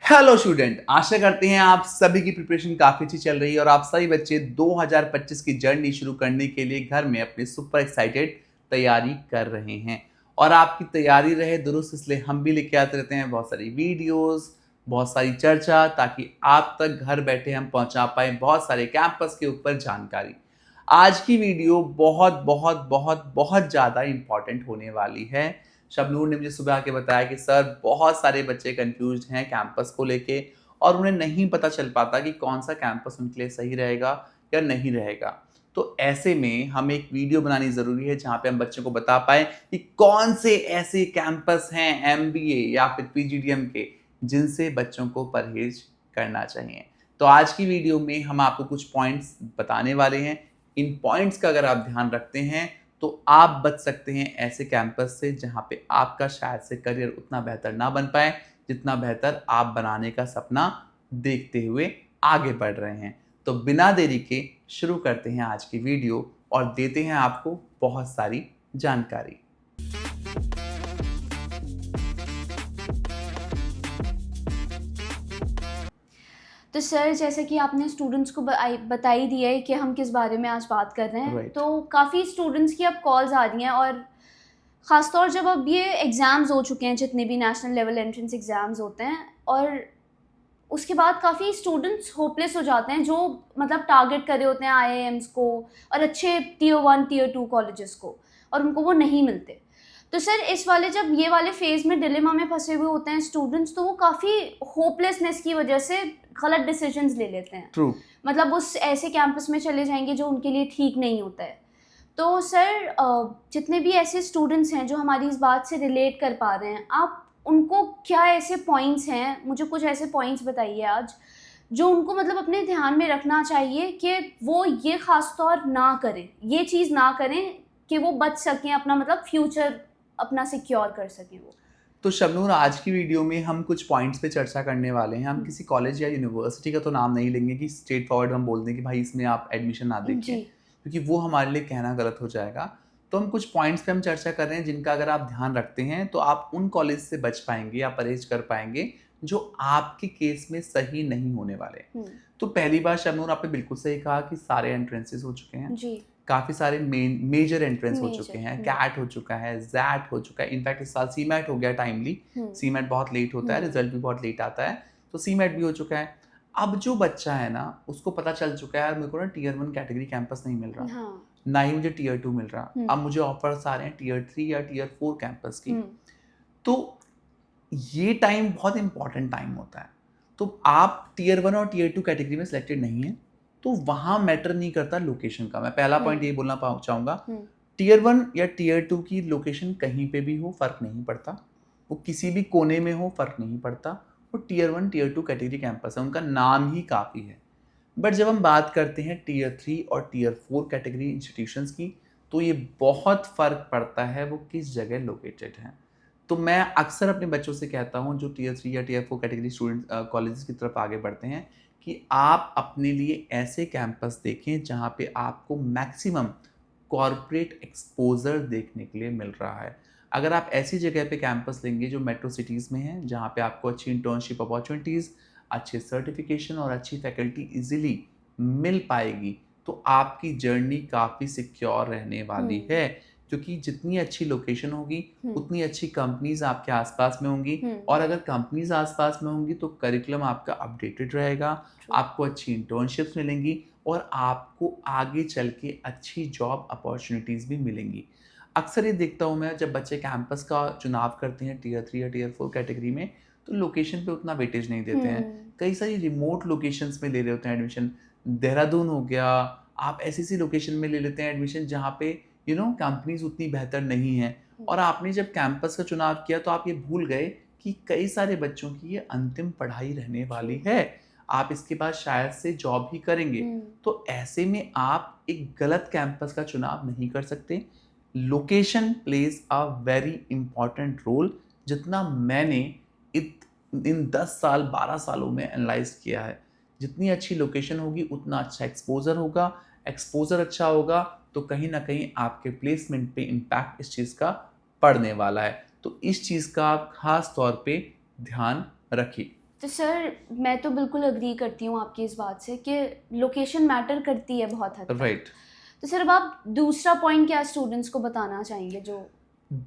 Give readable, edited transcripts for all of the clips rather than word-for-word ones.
Hello student, आशा करते हैं आप सभी की प्रिपरेशन काफी अच्छी चल रही है और आप सभी बच्चे 2025 की जर्नी शुरू करने के लिए घर में अपने सुपर एक्साइटेड तैयारी कर रहे हैं। और आपकी तैयारी रहे दुरुस्त, इसलिए हम भी लेके आते रहते हैं बहुत सारी वीडियोस, बहुत सारी चर्चा, ताकि आप तक घर बैठे हम पहुंचा पाए बहुत सारे कैंपस के ऊपर जानकारी। आज की वीडियो बहुत बहुत बहुत बहुत ज़्यादा इंपॉर्टेंट होने वाली है। शबनूर ने मुझे सुबह आके बताया कि सर बहुत सारे बच्चे कंफ्यूज हैं कैंपस को लेके और उन्हें नहीं पता चल पाता कि कौन सा कैंपस उनके लिए सही रहेगा या नहीं रहेगा। तो ऐसे में हमें एक वीडियो बनानी ज़रूरी है जहाँ पे हम बच्चों को बता पाए कि कौन से ऐसे कैंपस हैं एमबीए या फिर पीजीडीएम के जिनसे बच्चों को परहेज करना चाहिए। तो आज की वीडियो में हम आपको कुछ पॉइंट्स बताने वाले हैं। इन पॉइंट्स का अगर आप ध्यान रखते हैं तो आप बच सकते हैं ऐसे कैंपस से जहां पे आपका शायद से करियर उतना बेहतर ना बन पाए जितना बेहतर आप बनाने का सपना देखते हुए आगे बढ़ रहे हैं। तो बिना देरी के शुरू करते हैं आज की वीडियो और देते हैं आपको बहुत सारी जानकारी। तो सर, जैसे कि आपने स्टूडेंट्स को बता ही दिया है कि हम किस बारे में आज बात कर रहे हैं। Right. तो काफ़ी स्टूडेंट्स की अब कॉल्स आ रही हैं और ख़ासतौर जब अब ये एग्ज़ाम्स हो चुके हैं, जितने भी नेशनल लेवल एंट्रेंस एग्ज़ाम्स होते हैं, और उसके बाद काफ़ी स्टूडेंट्स होपलेस हो जाते हैं जो मतलब टारगेट कर रहे होते हैं आईआईएम्स को और अच्छे टियर 1 टियर 2 कॉलेजेस को, और उनको वो नहीं मिलते। तो सर, इस वाले जब ये वाले फेज़ में डिलेमा में फंसे हुए होते हैं स्टूडेंट्स, तो वो काफ़ी होपलेसनेस की वजह से गलत डिसीजंस ले लेते हैं। ट्रू। मतलब उस ऐसे कैंपस में चले जाएंगे जो उनके लिए ठीक नहीं होता है। तो सर, जितने भी ऐसे स्टूडेंट्स हैं जो हमारी इस बात से रिलेट कर पा रहे हैं, आप उनको क्या ऐसे पॉइंट्स हैं, मुझे कुछ ऐसे पॉइंट्स बताइए आज जो उनको मतलब अपने ध्यान में रखना चाहिए कि वो ये ख़ास तौर ना करें, ये चीज़ ना करें कि वो बच सकें, अपना मतलब फ्यूचर अपना सिक्योर कर सकें वो। तो शबनूर, आज की वीडियो में हम कुछ पॉइंट्स पे चर्चा करने वाले हैं। हम किसी कॉलेज या यूनिवर्सिटी का तो नाम नहीं लेंगे कि स्ट्रेट फॉरवर्ड हम बोल दें कि भाई इसमें आप एडमिशन ना देखिए, जी। क्योंकि वो हमारे लिए कहना गलत हो जाएगा। तो हम कुछ पॉइंट्स पे हम चर्चा कर रहे हैं जिनका अगर आप ध्यान रखते हैं तो आप उन कॉलेज से बच पाएंगे या परहेज कर पाएंगे जो आपके केस में सही नहीं होने वाले। तो पहली बात शबनूर, आपने बिल्कुल सही कहा कि सारे एंट्रेंसेस हो चुके हैं। जी। काफ़ी सारे मेजर एंट्रेंस हो चुके हैं। मेजर। कैट हो चुका है, जैट हो चुका है, इनफैक्ट इस साल सीमैट हो गया टाइमली। सीमैट बहुत लेट होता है, रिजल्ट भी बहुत लेट आता है, तो सीमैट भी हो चुका है। अब जो बच्चा है ना, उसको पता चल चुका है यार मेरे को ना टियर 1 कैटेगरी कैंपस नहीं मिल रहा, हाँ। ना ही मुझे टियर 2 मिल रहा। अब मुझे ऑफर्स आ रहे हैं टियर 3 या टियर 4 कैंपस की। तो ये टाइम बहुत इंपॉर्टेंट टाइम होता है। तो आप टियर 1 और टियर 2 कैटेगरी में सिलेक्टेड नहीं है तो वहाँ मैटर नहीं करता लोकेशन का। मैं पहला पॉइंट ये बोलना चाहूँगा, टियर 1 या टियर 2 की लोकेशन कहीं पे भी हो फ़र्क नहीं पड़ता, वो किसी भी कोने में हो फ़र्क नहीं पड़ता। वो टियर 1 टियर 2 कैटेगरी कैंपस है, उनका नाम ही काफ़ी है। बट जब हम बात करते हैं टियर 3 और टियर 4 कैटेगरी इंस्टीट्यूशंस की, तो ये बहुत फ़र्क पड़ता है वो किस जगह लोकेटेड हैं। तो मैं अक्सर अपने बच्चों से कहता हूँ जो टियर 3 या टियर 4 कैटेगरी स्टूडेंट कॉलेजेस की तरफ आगे बढ़ते हैं कि आप अपने लिए ऐसे कैंपस देखें जहाँ पे आपको मैक्सिमम कॉरपोरेट एक्सपोजर देखने के लिए मिल रहा है। अगर आप ऐसी जगह पे कैंपस लेंगे जो मेट्रो सिटीज़ में है, जहाँ पे आपको अच्छी इंटर्नशिप अपॉर्चुनिटीज़, अच्छे सर्टिफिकेशन और अच्छी फैकल्टी इजीली मिल पाएगी, तो आपकी जर्नी काफ़ी सिक्योर रहने वाली है। क्योंकि जितनी अच्छी लोकेशन होगी उतनी अच्छी कंपनीज आपके आसपास में होंगी, और अगर कंपनीज आसपास में होंगी तो करिकुलम आपका अपडेटेड रहेगा, आपको अच्छी इंटर्नशिप्स मिलेंगी और आपको आगे चल के अच्छी जॉब अपॉर्चुनिटीज़ भी मिलेंगी। अक्सर ये देखता हूँ मैं, जब बच्चे कैंपस का चुनाव करते हैं टियर 3 या टियर 4 कैटेगरी में, तो लोकेशन पे उतना वेटेज नहीं देते हैं। कई सारी रिमोट लोकेशंस में ले रहे होते हैं एडमिशन। देहरादून हो गया, आप ऐसी लोकेशन में ले लेते हैं एडमिशन जहाँ पे कंपनीज उतनी बेहतर नहीं है। और आपने जब कैंपस का चुनाव किया तो आप ये भूल गए कि कई सारे बच्चों की ये अंतिम पढ़ाई रहने वाली है, आप इसके बाद शायद से जॉब ही करेंगे। तो ऐसे में आप एक गलत कैंपस का चुनाव नहीं कर सकते। Location plays a very important role, जितना मैंने इन 10 साल 12 सालों में एनालाइज किया है। जितनी अच्छी लोकेशन होगी उतना अच्छा एक्सपोजर होगा, एक्सपोजर अच्छा होगा तो कहीं ना कहीं आपके प्लेसमेंट पे इम्पैक्ट इस चीज़ का पड़ने वाला है। तो इस चीज़ का आप खास तौर पे ध्यान रखिए। तो सर मैं तो बिल्कुल अग्री करती हूँ आपकी इस बात से कि लोकेशन मैटर करती है बहुत हद तक। राइट। तो सर अब आप दूसरा पॉइंट क्या स्टूडेंट्स को बताना चाहेंगे जो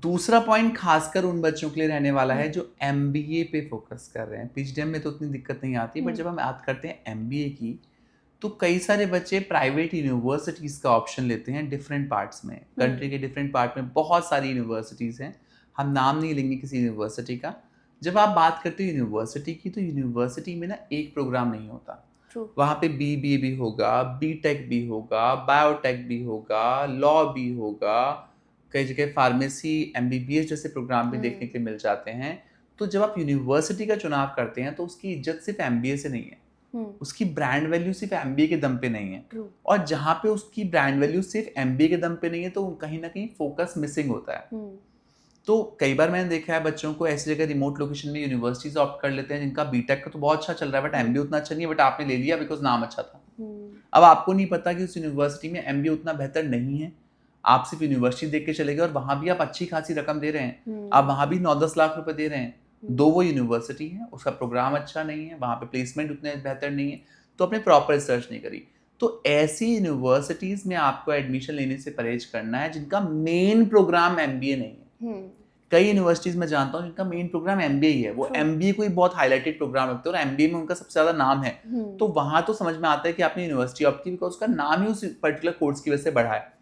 दूसरा पॉइंट खासकर उन बच्चों के लिए रहने वाला है जो MBA पे फोकस कर रहे हैं। PGDM में तो उतनी दिक्कत नहीं आती, बट जब हम बात करते हैं MBA की, तो कई सारे बच्चे प्राइवेट यूनिवर्सिटीज़ का ऑप्शन लेते हैं डिफरेंट पार्ट्स में। कंट्री के डिफरेंट पार्ट में बहुत सारी यूनिवर्सिटीज़ हैं, हम नाम नहीं लेंगे किसी यूनिवर्सिटी का। जब आप बात करते हो यूनिवर्सिटी की, तो यूनिवर्सिटी में ना एक प्रोग्राम नहीं होता। वहाँ पे BBA भी होगा, BTech भी होगा, बायोटेक भी होगा, लॉ भी होगा, कई जगह फार्मेसी, MBBS जैसे प्रोग्राम भी देखने के मिल जाते हैं। तो जब आप यूनिवर्सिटी का चुनाव करते हैं तो उसकी इज्जत सिर्फ MBA से नहीं है, उसकी ब्रांड वैल्यू सिर्फ MBA के दम पे नहीं है। और जहाँ पे उसकी ब्रांड वैल्यू सिर्फ MBA के दम पे नहीं है, तो कहीं ना कहीं फोकस मिसिंग होता है। तो कई बार मैंने देखा है बच्चों को ऐसी जगह रिमोट लोकेशन में यूनिवर्सिटीज ऑप्ट कर लेते हैं जिनका BTech का तो बहुत अच्छा चल रहा है, बट MBA उतना अच्छा नहीं है, बट आपने ले लिया बिकॉज नाम अच्छा था। अब आपको नहीं पता कि उस यूनिवर्सिटी में MBA उतना बेहतर नहीं है, आप सिर्फ यूनिवर्सिटी देख के चले गए और वहां भी आप अच्छी खासी रकम दे रहे हैं, आप वहां भी 9-10 लाख रुपए दे रहे हैं। दो वो यूनिवर्सिटी है, उसका प्रोग्राम अच्छा नहीं है, वहां पे प्लेसमेंट उतने बेहतर नहीं है, तो आपने प्रॉपर रिसर्च नहीं करी। तो ऐसी यूनिवर्सिटीज में आपको एडमिशन लेने से परहेज करना है जिनका मेन प्रोग्राम MBA नहीं है। कई यूनिवर्सिटीज में जानता हूँ जिनका मेन प्रोग्राम MBA ही है, वो MBA को ही बहुत हाईलाइटेड प्रोग्राम रखते हैं और MBA में उनका सबसे ज्यादा नाम है। तो वहां तो समझ में आता है कि आपने यूनिवर्सिटी ऑप्ट की बिकॉज उसका नाम ही उस पर्टिकुलर कोर्स की वजह से बढ़ा है।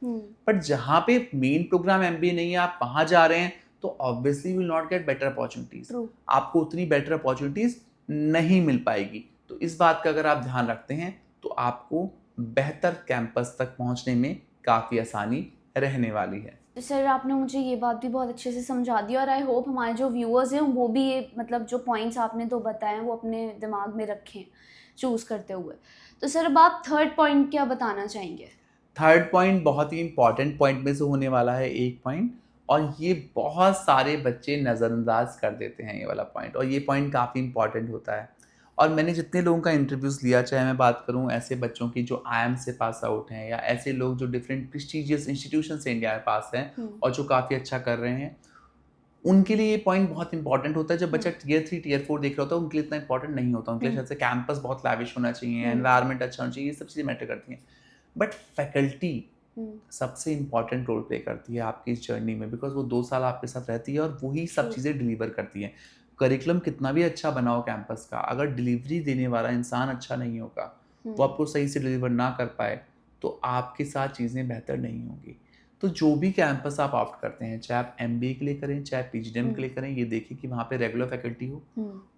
बट जहाँ पे मेन प्रोग्राम MBA नहीं है, आप वहां जा रहे हैं, तो obviously you will not get better opportunities, आपको उतनी बेटर अपॉर्चुनिटीज नहीं मिल पाएगी। तो इस बात का अगर आप ध्यान रखते हैं तो आपको बेहतर कैंपस तक पहुंचने में काफी आसानी रहने वाली है। सर आपने मुझे ये बात भी बहुत अच्छे से समझा दी और आई होप हमारे जो व्यूअर्स हैं वो भी ये मतलब जो पॉइंट्स आपने तो बताए वो अपने दिमाग में रखें चूज़ करते हुए। तो सर अब आप थर्ड पॉइंट क्या बताना चाहेंगे? थर्ड पॉइंट बहुत ही इंपॉर्टेंट पॉइंट में से होने वाला है एक पॉइंट, और ये बहुत सारे बच्चे नज़रअंदाज कर देते हैं ये वाला पॉइंट, और ये पॉइंट काफ़ी इंपॉर्टेंट होता है। और मैंने जितने लोगों का इंटरव्यूज़ लिया, चाहे मैं बात करूं ऐसे बच्चों की जो IIM से पास आउट हैं या ऐसे लोग जो डिफरेंट प्रेस्टिजियस इंस्टीट्यूशन से इंडिया में पास हैं और जो काफ़ी अच्छा कर रहे हैं, उनके लिए ये पॉइंट बहुत इंपॉर्टेंट होता है। जब बच्चा Tier 3 Tier 4देख रहा होता है उनके लिए इतना इंपॉर्टेंट नहीं होता, उनके लिए शायद से कैंपस बहुत लैविश होना चाहिए, एनवायरनमेंट अच्छा होना चाहिए, ये सब चीज़ें मैटर करती हैं। बट फैकल्टी सबसे इंपॉर्टेंट रोल प्ले करती है आपकी इस जर्नी में, बिकॉज वो 2 साल आपके साथ रहती है और वही सब चीज़ें डिलीवर करती है। करिकुलम कितना भी अच्छा बनाओ कैंपस का, अगर डिलीवरी देने वाला इंसान अच्छा नहीं होगा, वो आपको सही से डिलीवर ना कर पाए, तो आपके साथ चीज़ें बेहतर नहीं होंगी। तो जो भी कैंपस आप ऑप्ट करते हैं, चाहे आप MBA के लिए करें चाहे PGDM के लिए करें, ये देखिए कि वहाँ पे रेगुलर फैकल्टी हो,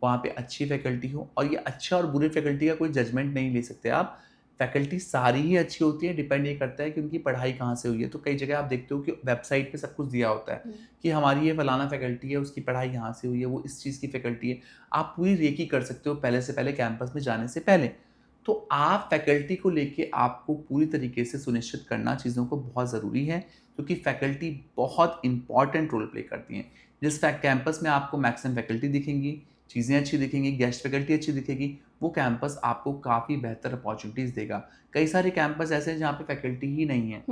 वहाँ पे अच्छी फैकल्टी हो। और ये अच्छा और बुरे फैकल्टी का कोई जजमेंट नहीं ले सकते आप, फैकल्टी सारी ही अच्छी होती है, डिपेंड ये करता है कि उनकी पढ़ाई कहाँ से हुई है। तो कई जगह आप देखते हो कि वेबसाइट पे सब कुछ दिया होता है कि हमारी ये फलाना फैकल्टी है, उसकी पढ़ाई यहाँ से हुई है, वो इस चीज़ की फैकल्टी है। आप पूरी रेकी कर सकते हो पहले से पहले कैंपस में जाने से पहले। तो आप फैकल्टी को लेके आपको पूरी तरीके से सुनिश्चित करना चीज़ों को बहुत ज़रूरी है, क्योंकि फैकल्टी बहुत इंपॉर्टेंट रोल प्ले करती हैं। जिस कैंपस में आपको मैक्सिमम फैकल्टी दिखेंगी, चीज़ें अच्छी दिखेंगी, गेस्ट फैकल्टी अच्छी दिखेगी, वो कैंपस आपको काफ़ी बेहतर अपॉर्चुनिटीज़ देगा। कई सारे कैंपस ऐसे हैं जहाँ पे फैकल्टी ही नहीं है,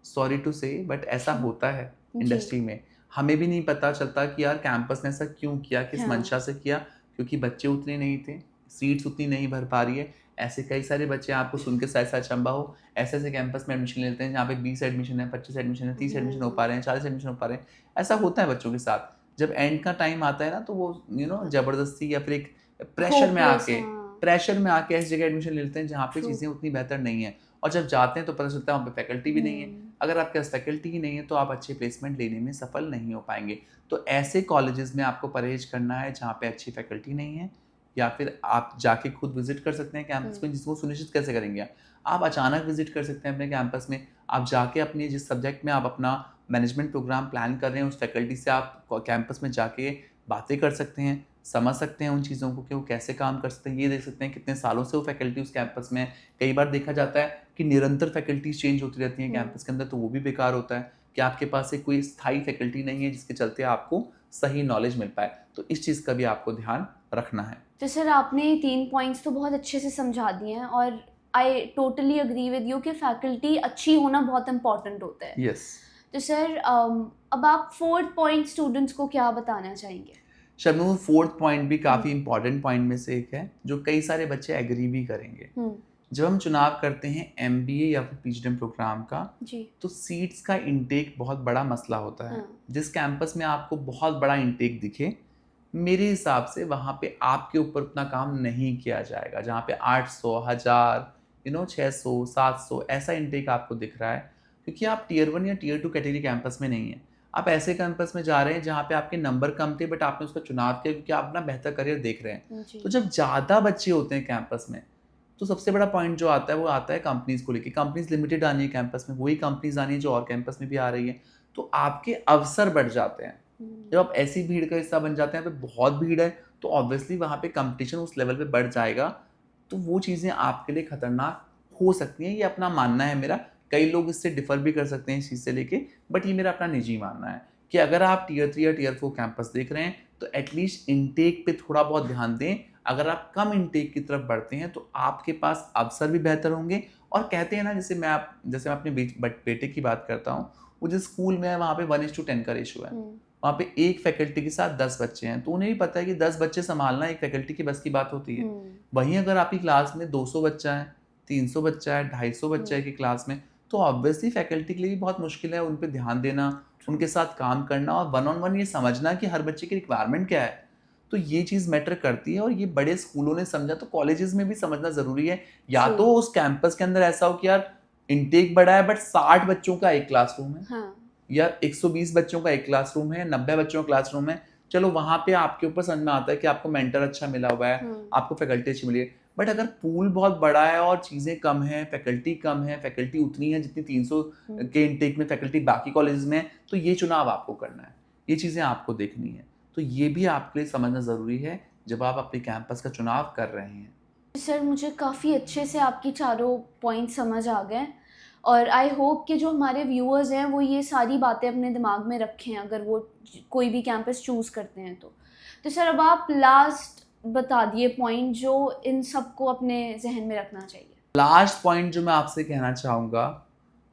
सॉरी टू से, बट ऐसा होता है इंडस्ट्री में। हमें भी नहीं पता चलता कि यार कैंपस ने ऐसा क्यों किया, किस मंशा से किया, क्योंकि बच्चे उतने नहीं थे, सीट्स उतनी नहीं भर पा रही है। ऐसे कई सारे बच्चे आपको सुन के शायद अचंभा हो, ऐसे ऐसे कैंपस में एडमिशन लेते हैं जहाँ पे 20 एडमिशन है, 25 एडमिशन है, 30 एडमिशन हो पा रहे हैं, 40 एडमिशन हो पा रहे हैं। ऐसा होता है बच्चों के साथ। जब एंड का टाइम आता है ना, तो वो जबरदस्ती या फिर एक प्रेशर में आके ऐसी जगह एडमिशन लेते हैं जहाँ पे चीज़ें उतनी बेहतर नहीं है, और जब जाते हैं तो पता चलता है वहाँ पे फैकल्टी भी नहीं है। अगर आपके पास फैकल्टी ही नहीं है तो आप अच्छे प्लेसमेंट लेने में सफल नहीं हो पाएंगे। तो ऐसे कॉलेजेस में आपको परहेज करना है जहाँ पे अच्छी फैकल्टी नहीं है, या फिर आप जाके खुद विजिट कर सकते हैं कैंपस में, जिसको सुनिश्चित कैसे करेंगे आप अचानक विजिट कर सकते हैं अपने कैंपस में। आप जाके अपनी जिस सब्जेक्ट में आप अपना मैनेजमेंट प्रोग्राम प्लान कर रहे हैं उस फैकल्टी से आप कैंपस में जाके बातें कर सकते हैं, समझ सकते हैं उन चीज़ों को कि वो कैसे काम कर सकते हैं, ये देख सकते हैं कितने सालों से वो फैकल्टी उस कैंपस में। कई बार देखा जाता है कि निरंतर फैकल्टीज चेंज होती रहती हैं कैंपस के अंदर, तो वो भी बेकार होता है कि आपके पास एक कोई स्थायी फैकल्टी नहीं है जिसके चलते आपको सही नॉलेज मिल पाए। तो इस चीज़ का भी आपको ध्यान रखना है। तो सर आपने 3 पॉइंट्स तो बहुत अच्छे से समझा दिए हैं और I totally agree with you कि फैकल्टी अच्छी होना बहुत इंपॉर्टेंट होता है। यस। तो सर अब आप 4th पॉइंट स्टूडेंट्स को क्या बताना चाहेंगे? शबनूर, फोर्थ पॉइंट भी काफ़ी इंपॉर्टेंट पॉइंट में से एक है जो कई सारे बच्चे एग्री भी करेंगे। जब हम चुनाव करते हैं एमबीए या फिर पीजीडीएम प्रोग्राम का जी। तो सीट्स का इंटेक बहुत बड़ा मसला होता है। जिस कैंपस में आपको बहुत बड़ा इंटेक दिखे, मेरे हिसाब से वहाँ पे आपके ऊपर उतना काम नहीं किया जाएगा। जहाँ पे 800, 1000, 600, 700 ऐसा इंटेक आपको दिख रहा है, क्योंकि आप टीयर 1 या टीयर 2 कैटेगरी कैंपस में नहीं है। आप ऐसे कैंपस में जा रहे हैं जहाँ पे आपके नंबर कम थे बट आपने उसका चुनाव किया क्योंकि आप अपना बेहतर करियर देख रहे हैं। तो जब ज़्यादा बच्चे होते हैं कैंपस में तो सबसे बड़ा पॉइंट जो आता है वो आता है कंपनीज को लेके। कंपनीज लिमिटेड आनी है कैंपस में, वही कंपनीज आनी है जो और कैंपस में भी आ रही है, तो आपके अवसर बढ़ जाते हैं। जब आप ऐसी भीड़ का हिस्सा बन जाते हैं, पे बहुत भीड़ है तो ऑब्वियसली वहाँ पे कंपटीशन उस लेवल पे बढ़ जाएगा, तो वो चीज़ें आपके लिए खतरनाक हो सकती हैं। ये अपना मानना है मेरा, कई लोग इससे डिफर भी कर सकते हैं इस चीज़ से लेके, बट ये मेरा अपना निजी मानना है कि अगर आप टीयर 3 या टीयर 4 कैंपस देख रहे हैं तो एटलीस्ट इनटेक पे थोड़ा बहुत ध्यान दें। अगर आप कम इनटेक की तरफ बढ़ते हैं तो आपके पास अवसर भी बेहतर होंगे। और कहते हैं ना, जैसे मैं अपने बेटे की बात करता हूँ, वो जिस स्कूल में है वहाँ पे 1:10 का रेशो है। वहाँ पे एक फैकल्टी के साथ 10 बच्चे हैं, तो उन्हें भी पता है कि 10 बच्चे संभालना एक फैकल्टी की बस की बात होती है। वहीं अगर आपकी क्लास में 200 बच्चा है, 300 बच्चा है, 250 बच्चा है कि क्लास में, तो ऑब्वियसली फैकल्टी के लिए भी बहुत मुश्किल है उन पर ध्यान देना, उनके साथ काम करना और 1-on-1 ये समझना कि हर बच्चे की रिक्वायरमेंट क्या है। तो ये चीज़ मैटर करती है और ये बड़े स्कूलों ने समझा, तो कॉलेजेस में भी समझना ज़रूरी है। या तो उस कैंपस के अंदर ऐसा हो कि यार इनटेक बड़ा है बट 60 बच्चों का एक क्लासरूम है, हाँ। या 120 बच्चों का एक क्लासरूम है, 90 बच्चों का क्लासरूम है, चलो वहाँ पे आपके ऊपर समझ में आता है कि आपको मेंटर अच्छा मिला हुआ है, आपको फैकल्टी अच्छी मिली है। बट अगर पूल बहुत बड़ा है और चीज़ें कम हैं, फैकल्टी कम है, फैकल्टी उतनी है जितनी 300 के इनटेक में फैकल्टी बाकी कॉलेज में है, तो ये चुनाव आपको करना है, ये चीज़ें आपको देखनी है। तो ये भी आपके लिए समझना ज़रूरी है जब आप अपने कैंपस का चुनाव कर रहे हैं। सर, मुझे काफ़ी अच्छे से आपकी चारों पॉइंट समझ आ गए और आई होप कि जो हमारे व्यूअर्स हैं वो ये सारी बातें अपने दिमाग में रखें अगर वो कोई भी कैंपस चूज़ करते हैं तो सर अब आप लास्ट बता दिए पॉइंट जो इन सबको अपने जहन में रखना चाहिए। लास्ट पॉइंट जो मैं आपसे कहना चाहूँगा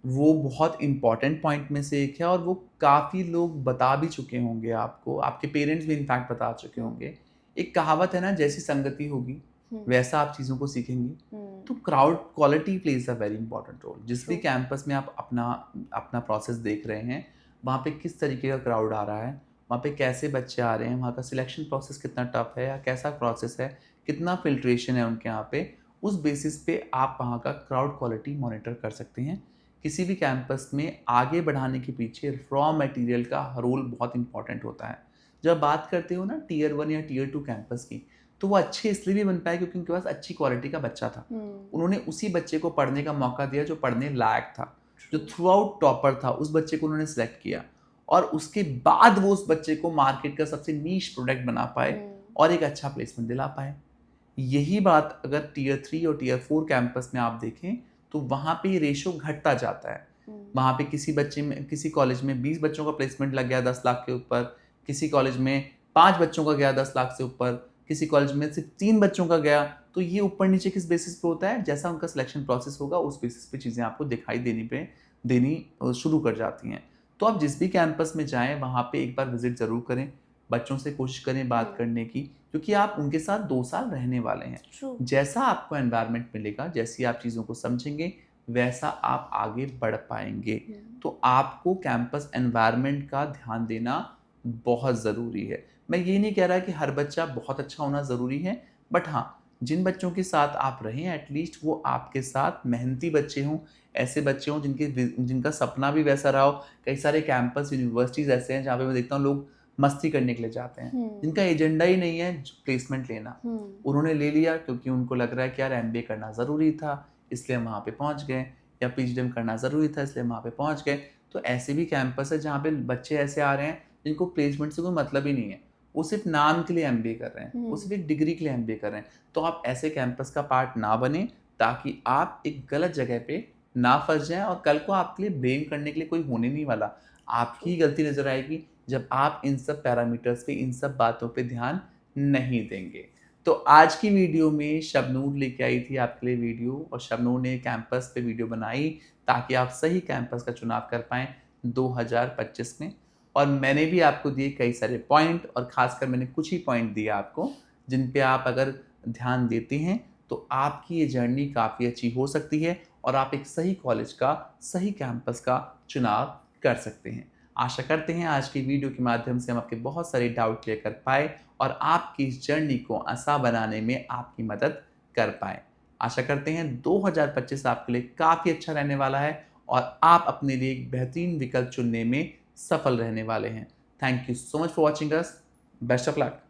वो बहुत इम्पॉर्टेंट पॉइंट में से एक है और वो काफ़ी लोग बता भी चुके होंगे आपको, आपके पेरेंट्स भी इनफैक्ट बता चुके होंगे। एक कहावत है ना, जैसी संगति होगी वैसा आप चीज़ों को सीखेंगे। तो crowd quality plays a very important role. जिस भी कैंपस में आप अपना प्रोसेस देख रहे हैं, वहाँ पे किस तरीके का क्राउड आ रहा है, वहाँ पे कैसे बच्चे आ रहे हैं, वहाँ का सिलेक्शन प्रोसेस कितना टफ है या कैसा प्रोसेस है, कितना फिल्ट्रेशन है उनके यहाँ पे, उस बेसिस पे आप वहाँ का क्राउड क्वालिटी मॉनिटर कर सकते हैं। किसी भी कैंपस में आगे बढ़ाने के पीछे रॉ मटेरियल का रोल बहुत इंपॉर्टेंट होता है। जब बात करते हो ना टीयर 1 या टीयर 2 कैंपस की, तो वो अच्छे इसलिए भी बन पाए क्योंकि उनके पास अच्छी क्वालिटी का बच्चा था। उन्होंने उसी बच्चे को पढ़ने का मौका दिया जो पढ़ने लायक था, जो थ्रू आउट टॉपर था, उस बच्चे को उन्होंने सेलेक्ट किया और उसके बाद वो उस बच्चे को मार्केट का सबसे नीश प्रोडक्ट बना पाए और एक अच्छा प्लेसमेंट दिला पाए। यही बात अगर टीयर 3 और टीयर 4 कैंपस में आप देखें तो वहाँ पे रेशो घटता जाता है। वहाँ पे किसी कॉलेज में 20 बच्चों का प्लेसमेंट लग गया 10 लाख के ऊपर, किसी कॉलेज में 5 बच्चों का गया 10 लाख से ऊपर, किसी कॉलेज में सिर्फ 3 बच्चों का गया। तो ये ऊपर नीचे किस बेसिस पे होता है, जैसा उनका सिलेक्शन प्रोसेस होगा उस बेसिस पे चीज़ें आपको दिखाई देनी शुरू कर जाती हैं। तो आप जिस भी कैंपस में जाएं वहाँ पे एक बार विजिट ज़रूर करें, बच्चों से कोशिश करें बात करने की, क्योंकि आप उनके साथ 2 साल रहने वाले हैं। जैसा आपको एनवायरनमेंट मिलेगा, जैसी आप चीज़ों को समझेंगे, वैसा आप आगे बढ़ पाएंगे। तो आपको कैंपस एनवायरनमेंट का ध्यान देना बहुत ज़रूरी है। मैं ये नहीं कह रहा कि हर बच्चा बहुत अच्छा होना ज़रूरी है, बट हाँ, जिन बच्चों के साथ आप रहें एटलीस्ट वो आपके साथ मेहनती बच्चे हों, ऐसे बच्चे हों जिनका सपना भी वैसा रहा हो। कई सारे कैंपस यूनिवर्सिटीज़ ऐसे हैं जहाँ पे मैं देखता हूँ लोग मस्ती करने के लिए जाते हैं, जिनका एजेंडा ही नहीं है प्लेसमेंट लेना। उन्होंने ले लिया क्योंकि उनको लग रहा है कि यार एमबीए करना ज़रूरी था इसलिए वहाँ पे पहुँच गए, या पीजीडीएम करना ज़रूरी था इसलिए वहाँ पे पहुँच गए। तो ऐसे भी कैंपस है जहाँ पे बच्चे ऐसे आ रहे हैं जिनको प्लेसमेंट से कोई मतलब ही नहीं है, वो सिर्फ नाम के लिए एमबीए कर रहे हैं, वो सिर्फ एक डिग्री के लिए एमबीए कर रहे हैं। तो आप ऐसे कैंपस का पार्ट ना बने ताकि आप एक गलत जगह पे ना फंस जाएं और कल को आपके लिए ब्लेम करने के लिए कोई होने नहीं वाला। आपकी गलती नजर आएगी जब आप इन सब पैरामीटर्स पे, इन सब बातों पे ध्यान नहीं देंगे। तो आज की वीडियो में शबनूर लेके आई थी आपके लिए वीडियो, और शबनूर ने कैंपस पे वीडियो बनाई ताकि आप सही कैंपस का चुनाव कर पाएँ 2025 में। और मैंने भी आपको दिए कई सारे पॉइंट, और खासकर मैंने कुछ ही पॉइंट दिए आपको जिन पे आप अगर ध्यान देते हैं तो आपकी ये जर्नी काफ़ी अच्छी हो सकती है और आप एक सही कॉलेज का, सही कैंपस का चुनाव कर सकते हैं। आशा करते हैं आज की वीडियो के माध्यम से हम आपके बहुत सारे डाउट क्लियर कर पाए और आपकी इस जर्नी को आसान बनाने में आपकी मदद कर पाए। आशा करते हैं 2025 आपके लिए काफ़ी अच्छा रहने वाला है और आप अपने लिए एक बेहतरीन विकल्प चुनने में सफल रहने वाले हैं। Thank you so much for watching us. Best of luck.